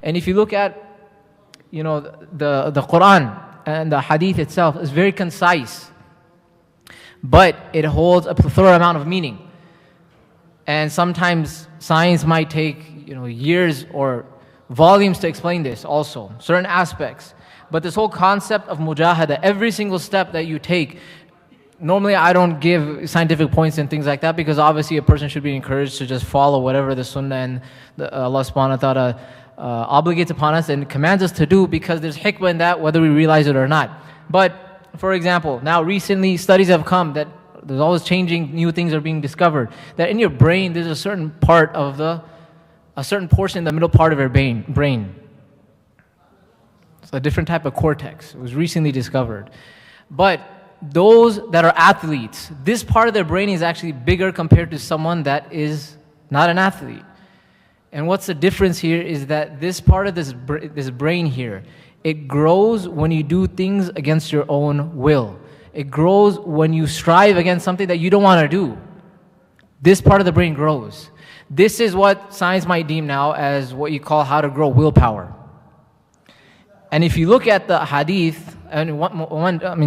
And if you look at, the Quran and the Hadith itself is very concise, but it holds a plethora amount of meaning. And sometimes science might take, years or volumes to explain this also, certain aspects. But this whole concept of mujahada, every single step that you take, normally I don't give scientific points and things like that, because obviously a person should be encouraged to just follow whatever the sunnah and Allah subhanahu wa ta'ala obligates upon us and commands us to do, because there's hikmah in that whether we realize it or not. But for example, now recently studies have come that there's always changing, new things are being discovered, that in your brain there's a certain part of a certain portion in the middle part of your brain. It's a different type of cortex. It was recently discovered. But those that are athletes, this part of their brain is actually bigger compared to someone that is not an athlete. And what's the difference here is that this part of this brain here, it grows when you do things against your own will. It grows when you strive against something that you don't want to do. This part of the brain grows. This is what science might deem now as what you call how to grow willpower. And if you look at the hadith, and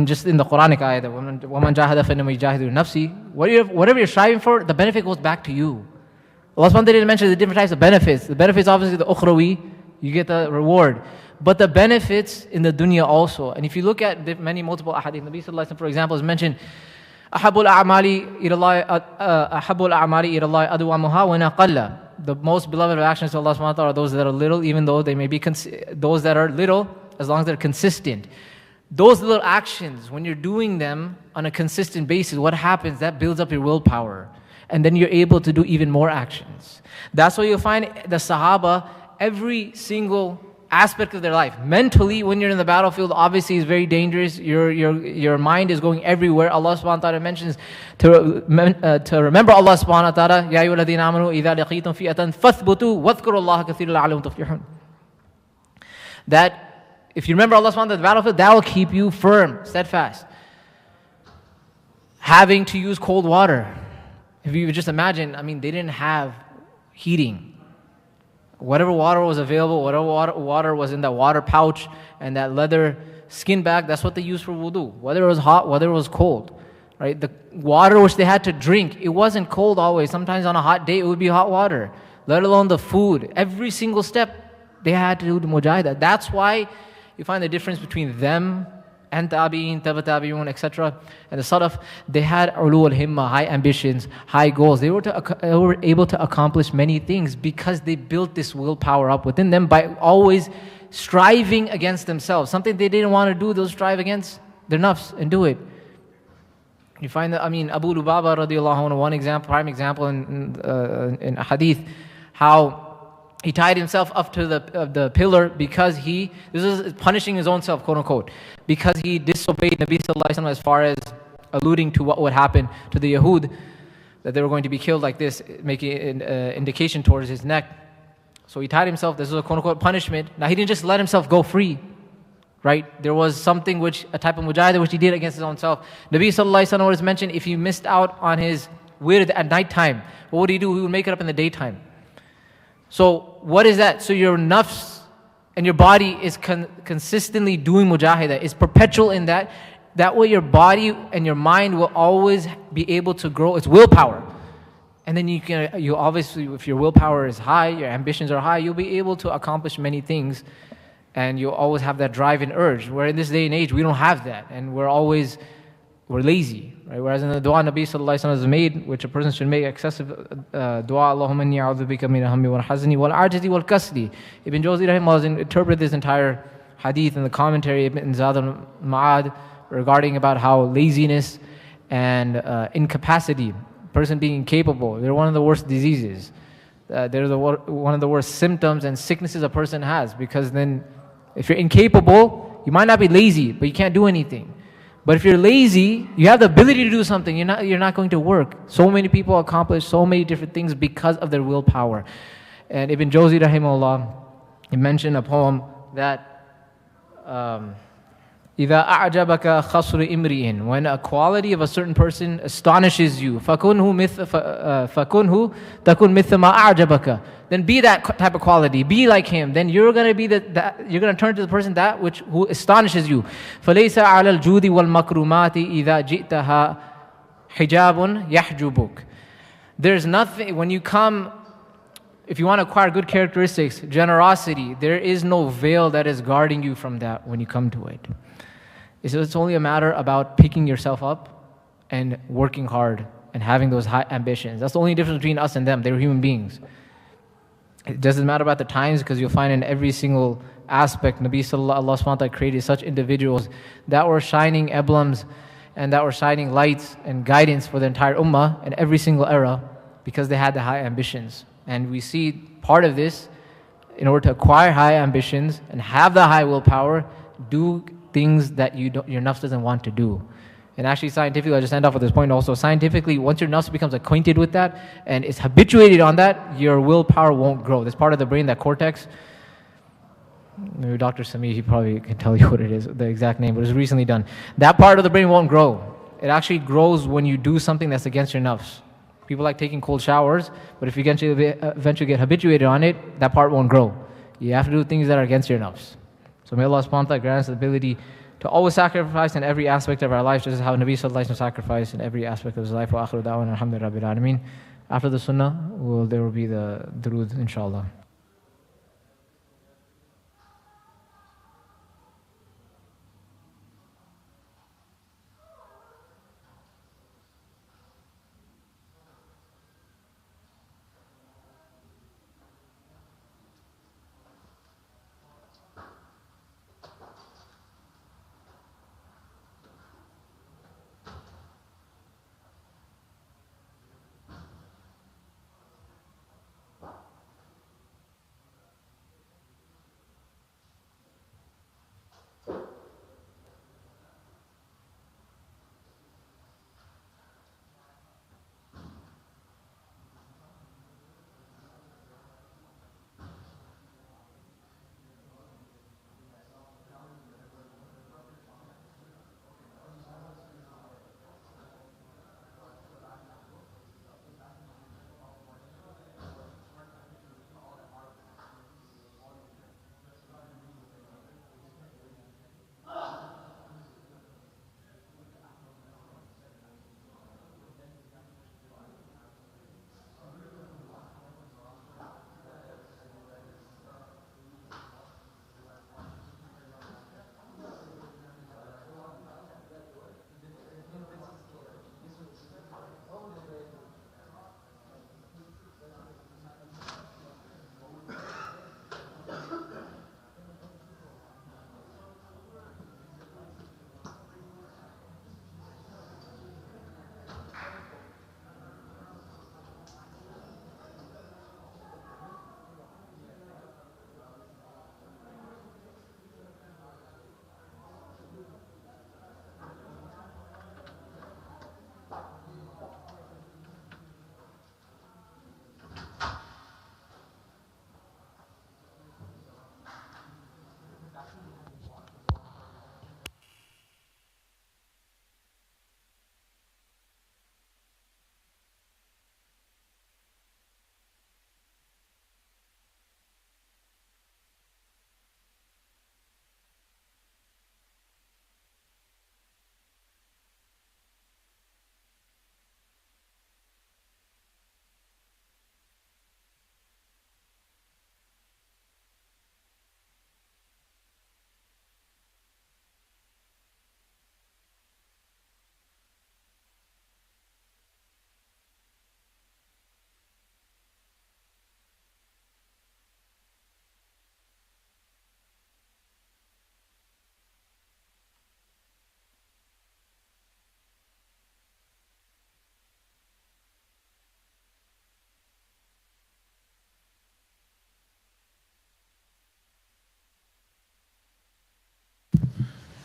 just in the Quranic ayah, وَمَنْ جَاهَدَ فَإِنَّمَا يُجَاهِدُ لِنَفْسِهِ, whatever you're striving for, the benefit goes back to you. Allah subhanahu wa ta'ala didn't mention the different types of benefits. The benefits, obviously, the ukhrawi, you get the reward. But the benefits in the dunya also. And if you look at multiple ahadith, Nabi sallallahu alaihi wasallam, for example, is mentioned, أَحَبُّ الْأَعْمَالِ إِلَى اللَّهِ أَدْوَمُهَا وَإِنْ أَقَلَّ. The most beloved of actions to Allah subhanahu wa ta'ala are those that are little, even though they may be those that are little, as long as they're consistent. Those little actions, when you're doing them on a consistent basis, what happens? That builds up your willpower. And then you're able to do even more actions. That's why you'll find the Sahaba, every single aspect of their life. Mentally, when you're in the battlefield, obviously it's very dangerous. Your mind is going everywhere. Allah subhanahu wa ta'ala mentions to remember Allah subhanahu wa ta'ala, Ya ayyuhalladhina amanu idha laqitum fi'atan fathbutu wadhkuru Allaha kathiran la'allakum tuflihun. That if you remember Allah subhanahu wa ta'ala, the battlefield, that will keep you firm, steadfast. Having to use cold water. If you just imagine, they didn't have heating. Whatever water was available, whatever water was in that water pouch and that leather skin bag, that's what they used for wudu. Whether it was hot, whether it was cold. Right? The water which they had to drink, it wasn't cold always. Sometimes on a hot day, it would be hot water. Let alone the food. Every single step, they had to do the mujahidah. That's why you find the difference between them and tabi'in, tabi'un, etc. And the salaf, they had ulu al-himma, high ambitions, high goals. They were able to accomplish many things because they built this willpower up within them by always striving against themselves. Something they didn't want to do, they'll strive against their nafs and do it. You find that, Abu Lubaba radiallahu anhu, one example, prime example in a hadith, how he tied himself up to the pillar because this is punishing his own self, quote unquote, because he disobeyed Nabi sallallahu alaihi wasallam as far as alluding to what would happen to the Yahud, that they were going to be killed like this, making an indication towards his neck. So he tied himself. This was a quote unquote punishment. Now he didn't just let himself go free, right? There was something a type of mujahidah which he did against his own self. Nabi sallallahu alaihi wasallam was mentioned, if he missed out on his wird at night time, what would he do? He would make it up in the daytime. So what is that? So your nafs and your body is consistently doing mujahidah. It's perpetual in that. That way your body and your mind will always be able to grow its willpower. And then you obviously, if your willpower is high, your ambitions are high, you'll be able to accomplish many things. And you'll always have that drive and urge. Where in this day and age, we don't have that. And we're lazy, right? Whereas in the dua Nabi sallallahu alaihi wasallam has made, which a person should make excessive dua, Allahumma inni a'udhu bika min al-hammi wal-hazni wal-'ajzi wal-kasli. Ibn Jawzi rahimahullah has interpreted this entire hadith in the commentary Ibn Zad al-Ma'ad regarding about how laziness and incapacity, person being incapable, they're one of the worst diseases. They're one of the worst symptoms and sicknesses a person has, because then if you're incapable, you might not be lazy, but you can't do anything. But if you're lazy, you have the ability to do something, you're not going to work. So many people accomplish so many different things because of their willpower. And Ibn Jawzi rahimahullah, he mentioned a poem that إِذَا أَعْجَبَكَ خَصْرُ إِمْرِئٍ. When a quality of a certain person astonishes you, فَكُنْهُ تَكُنْ مِثْلَ مَا أَعْجَبَكَ. Then be that type of quality. Be like him. Then you're going to be you're going to turn to the person who astonishes you. فَلَيْسَ عَلَى الْجُودِ وَالْمَكْرُمَاتِ إِذَا جِئْتَهَا حِجَابٌ يَحْجُبُكَ. There's nothing, if you want to acquire good characteristics, generosity, there is no veil that is guarding you from that when you come to it. It's only a matter about picking yourself up and working hard and having those high ambitions. That's the only difference between us and them. They're human beings. It doesn't matter about the times, because you'll find in every single aspect, Nabi Sallallahu Alaihi Wasallam created such individuals that were shining emblems and that were shining lights and guidance for the entire ummah in every single era, because they had the high ambitions. And we see part of this, in order to acquire high ambitions and have the high willpower, do things that your nafs doesn't want to do. And actually scientifically, I'll just end off with this point also, scientifically, once your nafs becomes acquainted with that and is habituated on that, your willpower won't grow. This part of the brain, that cortex, maybe Dr. Sami, he probably can tell you what it is, the exact name, but it was recently done. That part of the brain won't grow. It actually grows when you do something that's against your nafs. People like taking cold showers, but if you eventually get habituated on it, that part won't grow. You have to do things that are against your nafs. So may Allah subhanahu wa ta'ala grant us the ability to always sacrifice in every aspect of our life, just as how Nabi sallallahu alaihi wasallam sacrificed in every aspect of his life. Wa akhiru da'wana alhamdulillahi rabbil alameen. After the sunnah, there will be the durood, inshallah.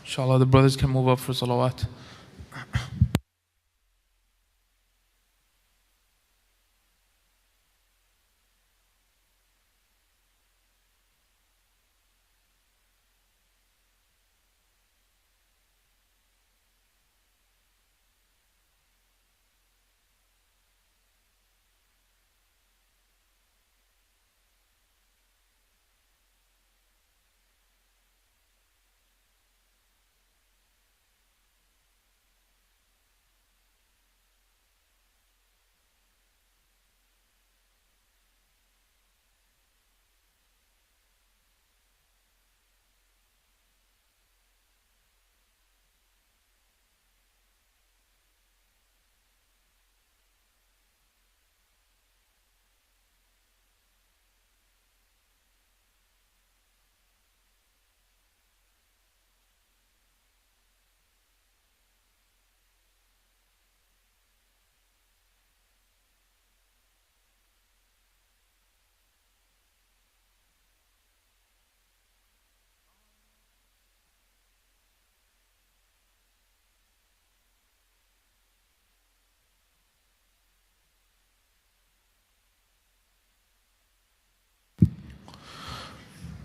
Inshallah, the brothers can move up for salawat.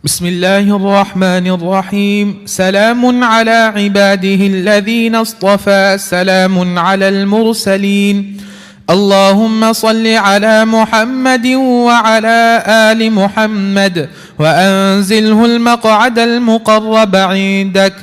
بسم الله الرحمن الرحيم. سلام على عباده الذين اصطفى، سلام على المرسلين. اللهم صل على محمد وعلى آل محمد وأنزله المقعد المقرب عندك.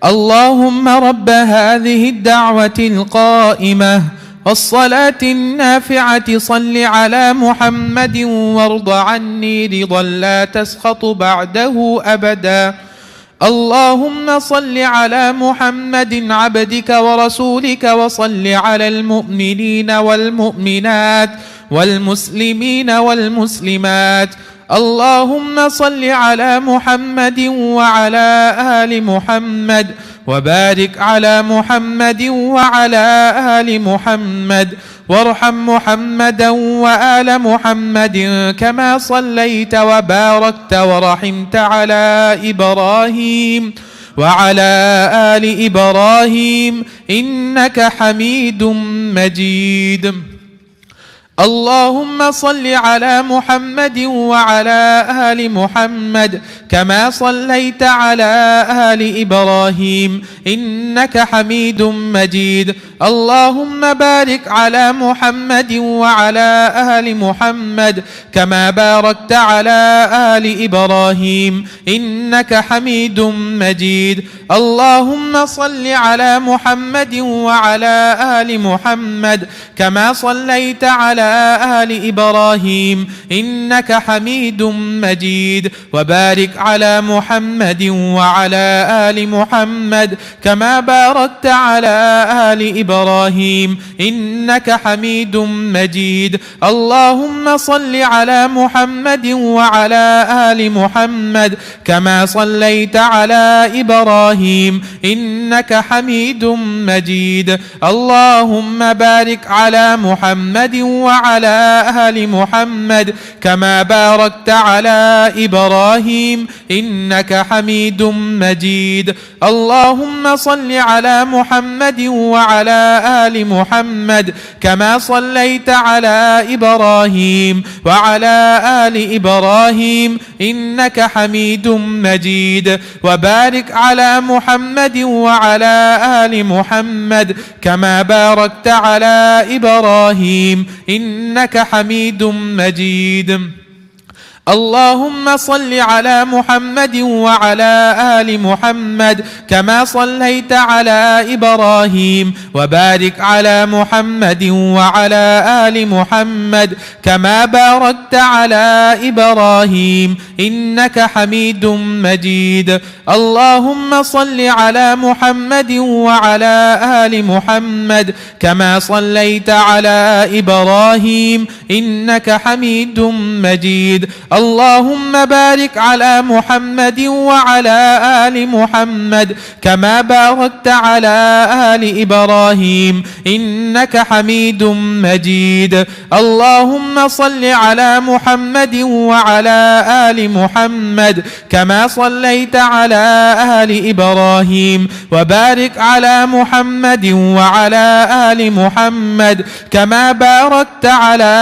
اللهم رب هذه الدعوة القائمة والصلاة النافعة صل على محمد وارض عني رضا لا تسخط بعده أبدا. اللهم صل على محمد عبدك ورسولك وصل على المؤمنين والمؤمنات والمسلمين والمسلمات. اللهم صل على محمد وعلى آل محمد وبارك على محمد وعلى آل محمد وارحم محمدا وآل محمد كما صليت وباركت ورحمت على إبراهيم وعلى آل إبراهيم إنك حميد مجيد. اللهم صل على محمد وعلى آل محمد كما صليت على آل إبراهيم إنك حميد مجيد. اللهم بارك على محمد وعلى آل محمد كما باركت على آل إبراهيم إنك حميد مجيد. اللهم صل على محمد وعلى آل محمد كما صليت على آل إبراهيم إنك حميد مجيد. وبارك على محمد وعلى آل محمد كما باركت على آل إبراهيم إنك حميد مجيد. اللهم صل على محمد وعلى آل محمد كما صليت على إبراهيم إنك حميد مجيد. اللهم بارك على محمد وعلى آل محمد كما باركت على إبراهيم إنك حميد مجيد. اللهم صل على محمد وعلى آل محمد كما صليت على إبراهيم وعلى آل إبراهيم إنك حميد مجيد. وبارك على محمد وعلى آل محمد كما باركت على إبراهيم إنك حميد مجيد. اللهم صل على محمد وعلى آل محمد كما صليت على إبراهيم وبارك على محمد وعلى آل محمد كما باركت على إبراهيم إنك حميد مجيد. اللهم صل على محمد وعلى آل محمد كما صليت على إبراهيم إنك حميد مجيد. اللهم بارك على محمد وعلى آل محمد كما باركت على آل إبراهيم إنك حميد مجيد. اللهم صل على محمد وعلى آل محمد كما صليت على آل إبراهيم وبارك على محمد وعلى آل محمد كما باركت على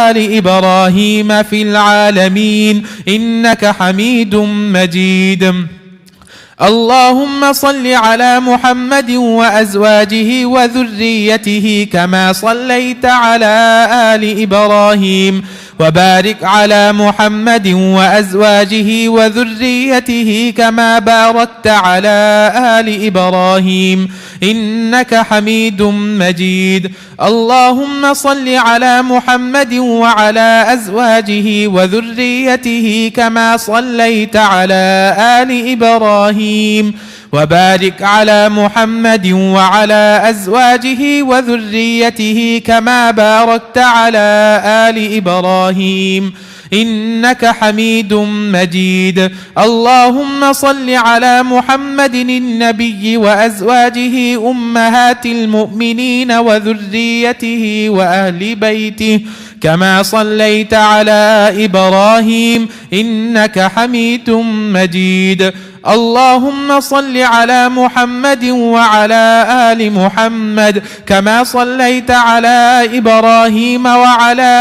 آل إبراهيم في العالمين إنك حميد مجيد. اللهم صل على محمد وأزواجه وذريته كما صليت على آل إبراهيم وبارك على محمد وأزواجه وذريته كما باركت على آل إبراهيم إنك حميد مجيد. اللهم صل على محمد وعلى أزواجه وذريته كما صليت على آل إبراهيم وبارك على محمد وعلى أزواجه وذريته كما باركت على آل إبراهيم إنك حميد مجيد. اللهم صل على محمد النبي وأزواجه أمهات المؤمنين وذريته وأهل بيته كما صليت على إبراهيم إنك حميد مجيد. اللهم صل على محمد وعلى آل محمد كما صليت على إبراهيم وعلى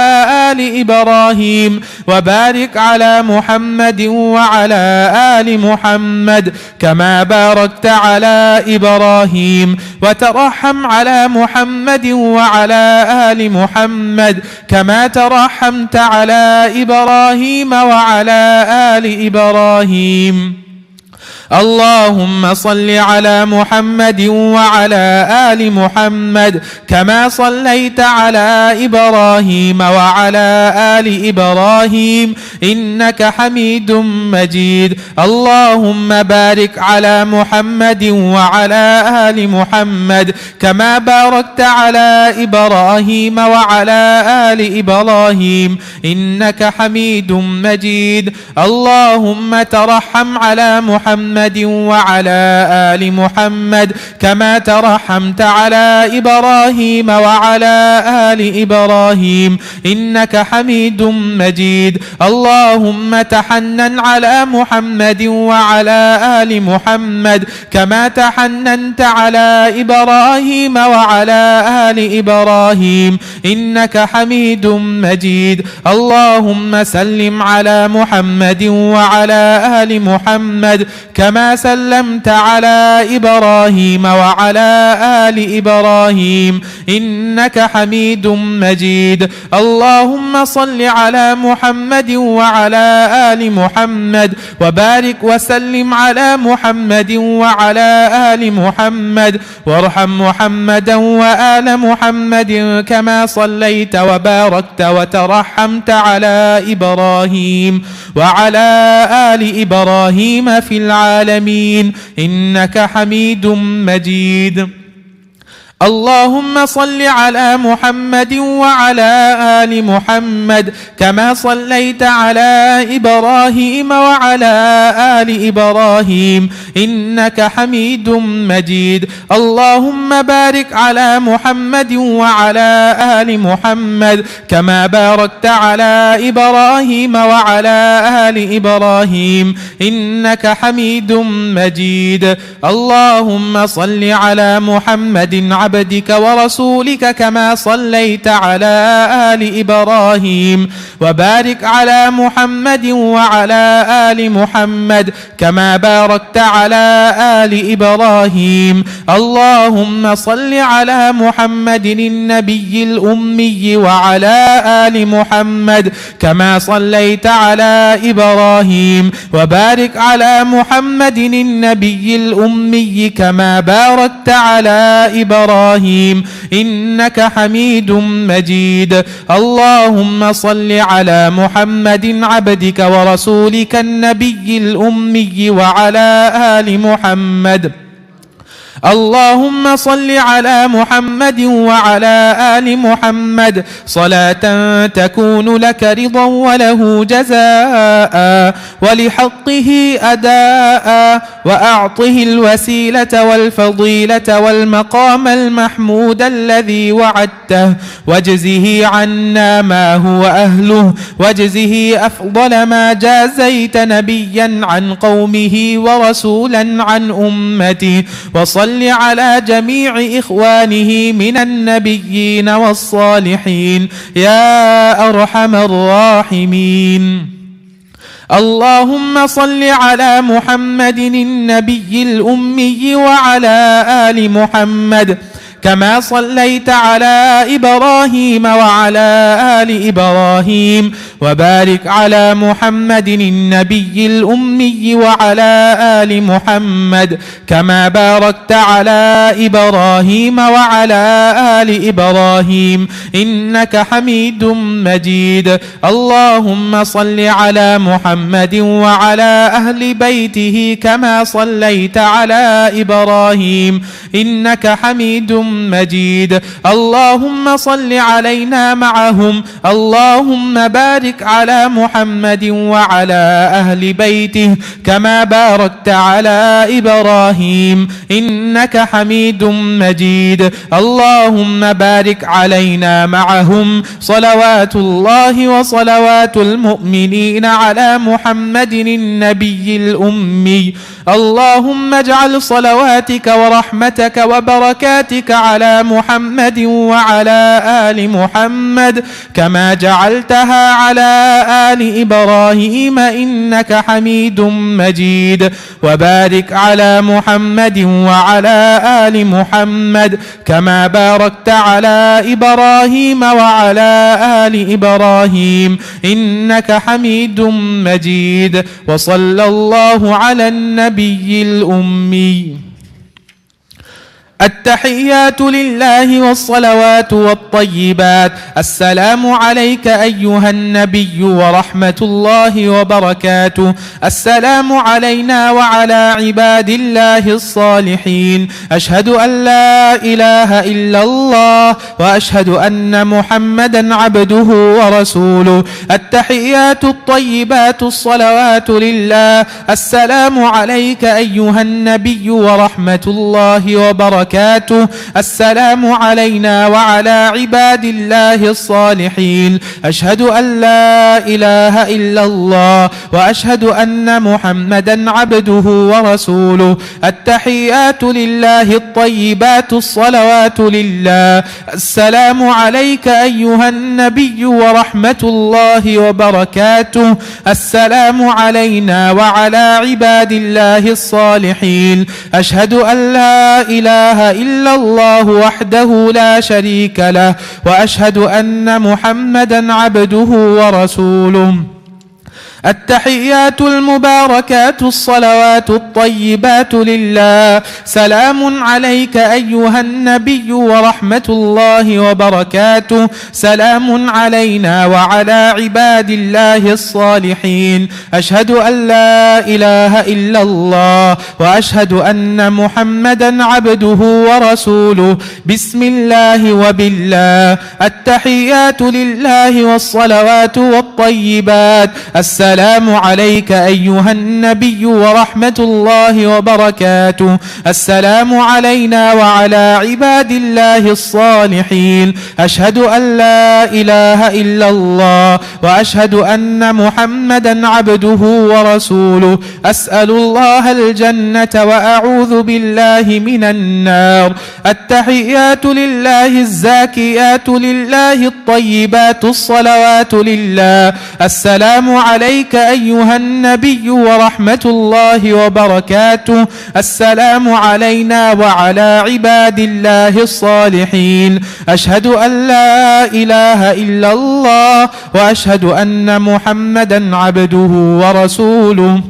آل إبراهيم، وبارك على محمد وعلى آل محمد كما باركت على إبراهيم، وترحم على محمد وعلى آل محمد كما ترحمت على إبراهيم وعلى آل إبراهيم. اللهم صل على محمد وعلى آل محمد كما صليت على إبراهيم وعلى آل إبراهيم إنك حميد مجيد. اللهم بارك على محمد وعلى آل محمد كما باركت على إبراهيم وعلى آل إبراهيم إنك حميد مجيد. اللهم ترحم على محمد وعلى آل محمد كما ترحمت على إبراهيم وعلى آل إبراهيم إنك حميد مجيد. اللهم تحنن على محمد وعلى آل محمد كما تحننت على إبراهيم وعلى آل إبراهيم إنك حميد مجيد. اللهم سلم على محمد وعلى آل محمد كما سلمت على إبراهيم وعلى آل إبراهيم إنك حميد مجيد. اللهم صل على محمد وعلى آل محمد وبارك وسلم على محمد وعلى آل محمد، وارحم محمدا وآل محمد كما صليت وباركت وترحمت على إبراهيم وعلى آل إبراهيم في العالمين إنك حميد مجيد. اللهم صل على محمد وعلى آل محمد كما صليت على إبراهيم وعلى آل إبراهيم إنك حميد مجيد. اللهم بارك على محمد وعلى آل محمد كما باركت على إبراهيم وعلى آل إبراهيم إنك حميد مجيد. اللهم صل على محمد عبدك ورسولك كما صليت على آل إبراهيم، وبارك على محمد وعلى آل محمد كما باركت على آل إبراهيم. اللهم صل على محمد النبي الأمي وعلى آل محمد كما صليت على إبراهيم، وبارك على محمد النبي الأمي كما باركت على إبراهيم إنك حميد مجيد. اللهم صل على محمد عبدك ورسولك النبي الأمي وعلى آل محمد. اللهم صل على محمد وعلى آل محمد صلاة تكون لك رضا وله جزاء ولحقه أداء، وأعطه الوسيلة والفضيلة والمقام المحمود الذي وعدته، واجزه عنا ما هو أهله، واجزه أفضل ما جازيت نبيا عن قومه ورسولا عن أمته. وصل على جميع إخوانه من النبيين والصالحين يا أرحم الراحمين. اللهم صل على محمد النبي الأمي وعلى آل محمد كما صليت على إبراهيم وعلى آل إبراهيم، وبارك على محمد النبي الأمي وعلى آل محمد كما باركت على إبراهيم وعلى آل إبراهيم إنك حميد مجيد. اللهم صل على محمد وعلى أهل بيته كما صليت على إبراهيم إنك حميد مجيد. اللهم صل علينا معهم. اللهم بارك على محمد وعلى أهل بيته كما باركت على إبراهيم إنك حميد مجيد. اللهم بارك علينا معهم. صلوات الله وصلوات المؤمنين على محمد النبي الأمي. اللهم اجعل صلواتك ورحمتك وبركاتك على محمد وعلى آل محمد كما جعلتها على آل إبراهيم إنك حميد مجيد. وبارك على محمد وعلى آل محمد كما باركت على إبراهيم وعلى آل إبراهيم إنك حميد مجيد. وصلى الله على النبي الأمي. التحيات لله والصلوات والطيبات. السلام عليك أيها النبي ورحمة الله وبركاته. السلام علينا وعلى عباد الله الصالحين. أشهد أن لا إله إلا الله وأشهد أن محمدا عبده ورسوله. التحيات الطيبات الصلوات لله. السلام عليك أيها النبي ورحمة الله وبركاته. السلام علينا وعلى عباد الله الصالحين. أشهد أن لا إله إلا الله وأشهد أن محمدا عبده ورسوله. التحيات لله الطيبات الصلوات لله. السلام عليك أيها النبي ورحمة الله وبركاته. السلام علينا وعلى عباد الله الصالحين. أشهد أن لا إله إلا الله وحده لا شريك له وأشهد أن محمدا عبده ورسوله. التحيات المباركات الصلوات الطيبات لله. سلام عليك أيها النبي ورحمة الله وبركاته. سلام علينا وعلى عباد الله الصالحين. أشهد أن لا إله إلا الله وأشهد أن محمدا عبده ورسوله. بسم الله وبالله. التحيات لله والصلوات والطيبات. السلام عليك أيها النبي ورحمة الله وبركاته. السلام علينا وعلى عباد الله الصالحين. أشهد أن لا إله إلا الله وأشهد أن محمدا عبده ورسوله. أسأل الله الجنة وأعوذ بالله من النار. التحيات لله الزاكيات لله الطيبات الصلوات لله. السلام عليك أيها النبي ورحمة الله وبركاته. السلام علينا وعلى عباد الله الصالحين. أشهد أن لا إله إلا الله وأشهد أن محمدا عبده ورسوله.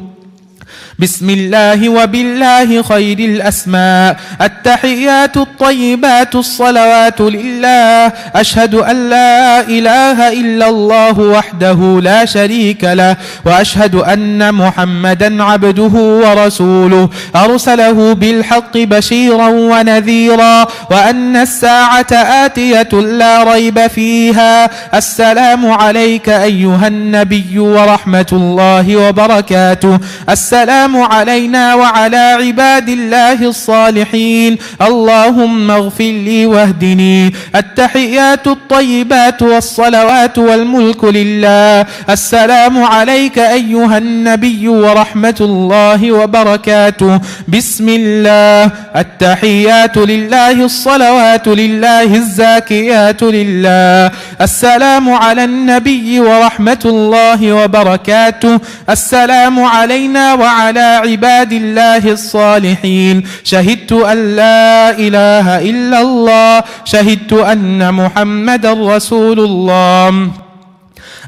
بسم الله وبالله خير الأسماء. التحيات الطيبات الصلوات لله. أشهد أن لا إله إلا الله وحده لا شريك له وأشهد أن محمدا عبده ورسوله. أرسله بالحق بشيرا ونذيرا وأن الساعة آتية لا ريب فيها. السلام عليك أيها النبي ورحمة الله وبركاته. السلام علينا وعلى عباد الله الصالحين. اللهم اغفر لي واهدني. التحيات الطيبات والصلوات والملك لله. السلام عليك أيها النبي ورحمة الله وبركاته. بسم الله. التحيات لله الصلوات لله الزاكيات لله. السلام على النبي ورحمة الله وبركاته. السلام علينا وعلى عباد الله الصالحين. شهدت أن لا إله إلا الله. شهدت أن محمدا رسول الله.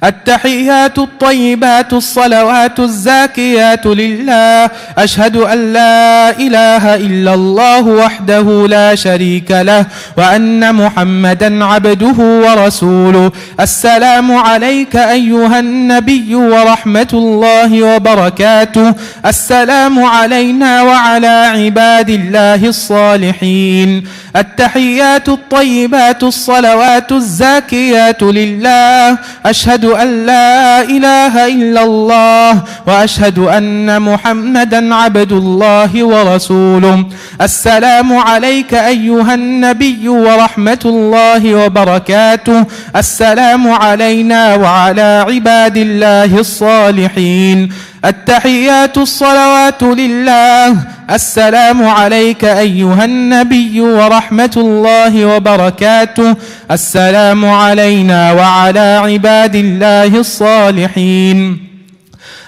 التحيات الطيبات الصلوات الزاكيات لله. أشهد أن لا إله إلا الله وحده لا شريك له وأن محمدا عبده ورسوله. السلام عليك أيها النبي ورحمة الله وبركاته. السلام علينا وعلى عباد الله الصالحين. التحيات الطيبات الصلوات الزاكيات لله. أشهد أن لا إله إلا الله وأشهد أن محمدا عبد الله ورسوله. السلام عليك أيها النبي ورحمة الله وبركاته. السلام علينا وعلى عباد الله الصالحين. التحيات الصلوات لله. السلام عليك أيها النبي ورحمة الله وبركاته. السلام علينا وعلى عباد الله الصالحين.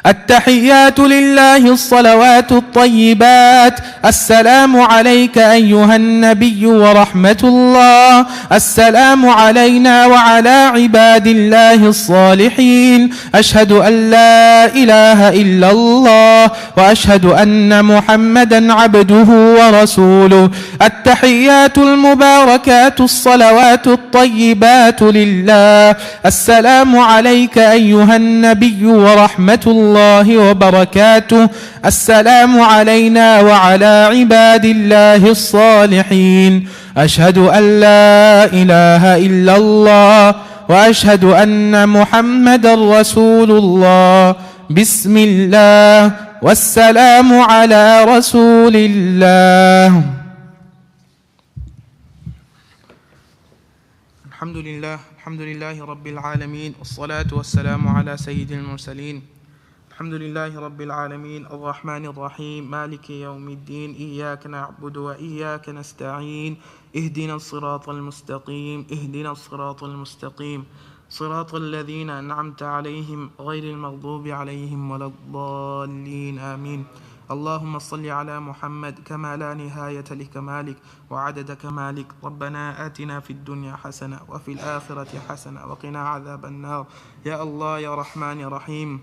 التحيات لله الصلوات الطيبات. السلام عليك أيها النبي ورحمة الله. السلام علينا وعلى عباد الله الصالحين. أشهد أن لا إله إلا الله وأشهد أن محمدا عبده ورسوله. التحيات المباركات الصلوات الطيبات لله. السلام عليك أيها النبي ورحمة الله وبركاته. السلام علينا وعلى عباد الله الصالحين. أشهد أن لا إله إلا الله وأشهد أن محمدا رسول الله. بسم الله والسلام على رسول الله. الحمد لله رب العالمين، والصلاة والسلام على سيد المرسلين. الحمد لله رب العالمين الرحمن الرحيم مالك يوم الدين. إياك نعبد وإياك نستعين. اهدنا الصراط المستقيم، اهدنا الصراط المستقيم، صراط الذين أنعمت عليهم غير المغضوب عليهم ولا الضالين، آمين. اللهم صل على محمد كما لا نهاية لكمالك وعدد كمالك. ربنا آتنا في الدنيا حسنة وفي الآخرة حسنة وقنا عذاب النار. يا الله يا رحمن يا رحيم,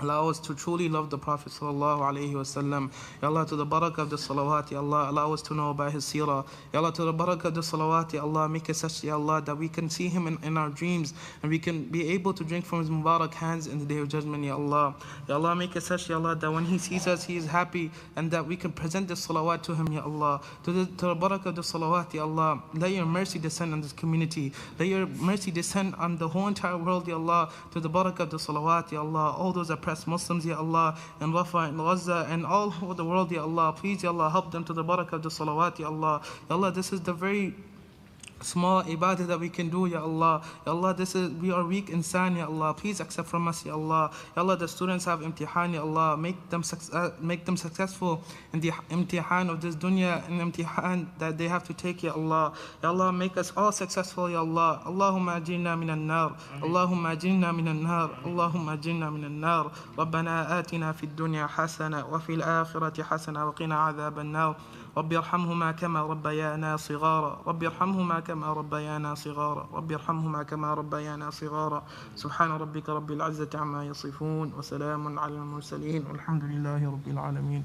allow us to truly love the Prophet sallallahu alaihi wasallam. Ya Allah, to the barakah of the salawat, Ya Allah, allow us to know about his seerah. Ya Allah, to the barakah of the salawat, Ya Allah, make us such, Ya Allah, that we can see him in our dreams and we can be able to drink from his mubarak hands in the day of judgment, Ya Allah. Ya Allah, make us such, Ya Allah, that when he sees us, he is happy and that we can present the salawat to him, Ya Allah. To the barakah of the salawat, Ya Allah, let your mercy descend on this community. Let your mercy descend on the whole entire world, Ya Allah. To the barakah of the salawat, Ya Allah, all those oppressed Muslims, Ya Allah, and Rafa and Gaza and all over the world, Ya Allah, please, Ya Allah, help them to the barakah of the salawat, Ya Allah. Ya Allah, this is the very small ibadah that we can do, Ya Allah. Ya Allah, we are weak insan, Ya Allah. Please accept from us, Ya Allah. Ya Allah, the students have imtihan, Ya Allah. Make them successful in the imtihan of this dunya and imtihan that they have to take, Ya Allah. Ya Allah, make us all successful, Ya Allah. Allahumma ajirna minan nar. Allahumma ajirna minan nar. Allahumma ajirna minan nar. Rabbana atina fid dunya hasana wa fil akhirati hasana wa qina adhaban nar. رب ارحمهما كما ربيانا صغارا. رب ارحمهما كما ربيانا صغارا. رب ارحمهما كما ربيانا صغارا. سبحان ربك رب العزة عما يصفون وسلام على المرسلين والحمد لله رب العالمين.